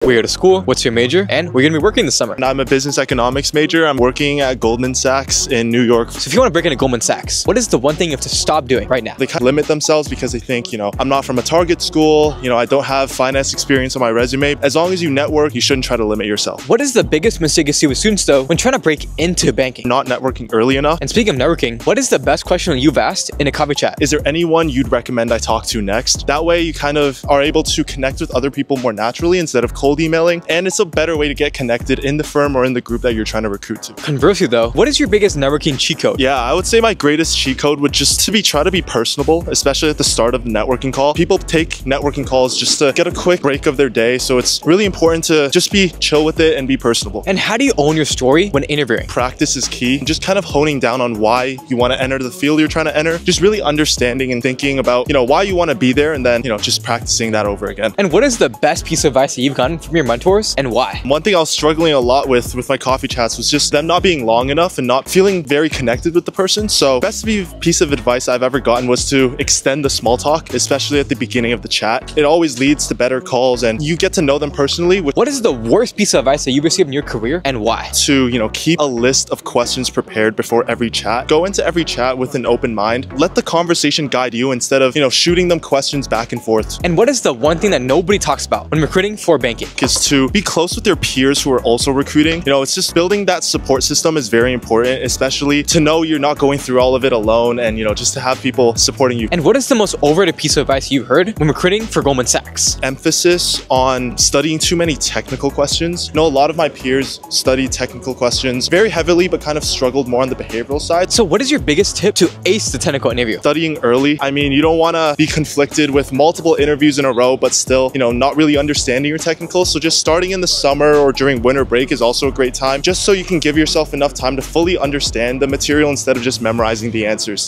Where you go to school, what's your major, and we're gonna be working this summer. And I'm a business economics major. I'm working at Goldman Sachs in New York. So if you want to break into Goldman Sachs, what is the one thing you have to stop doing right now? They kind of limit themselves because they think, I'm not from a target school, I don't have finance experience on my resume. As long as you network, you shouldn't try to limit yourself. What is the biggest mistake you see with students though when trying to break into banking? Not networking early enough. And speaking of networking, what is the best question you've asked in a coffee chat? Is there anyone you'd recommend I talk to next? That way you kind of are able to connect with other people more naturally instead of cold emailing. And it's a better way to get connected in the firm or in the group that you're trying to recruit to. Conversely though, what is your biggest networking cheat code? Yeah, I would say my greatest cheat code would just try to be personable, especially at the start of the networking call. People take networking calls just to get a quick break of their day. So it's really important to just be chill with it and be personable. And how do you own your story when interviewing? Practice is key. Just kind of honing down on why you want to enter the field you're trying to enter. Just really understanding and thinking about, why you want to be there, and then, just practicing that over again. And what is the best piece of advice that you've gotten from your mentors and why? One thing I was struggling a lot with my coffee chats was just them not being long enough and not feeling very connected with the person. So best piece of advice I've ever gotten was to extend the small talk, especially at the beginning of the chat. It always leads to better calls and you get to know them personally. What is the worst piece of advice that you've received in your career and why? To, keep a list of questions prepared before every chat. Go into every chat with an open mind. Let the conversation guide you instead of, shooting them questions back and forth. And what is the one thing that nobody talks about when recruiting for banking? Is to be close with your peers who are also recruiting. It's just building that support system is very important, especially to know you're not going through all of it alone and, just to have people supporting you. And what is the most overrated piece of advice you've heard when recruiting for Goldman Sachs? Emphasis on studying too many technical questions. A lot of my peers study technical questions very heavily, but kind of struggled more on the behavioral side. So what is your biggest tip to ace the technical interview? Studying early. You don't want to be conflicted with multiple interviews in a row, but still, not really understanding your technical. So just starting in the summer or during winter break is also a great time, just so you can give yourself enough time to fully understand the material instead of just memorizing the answers.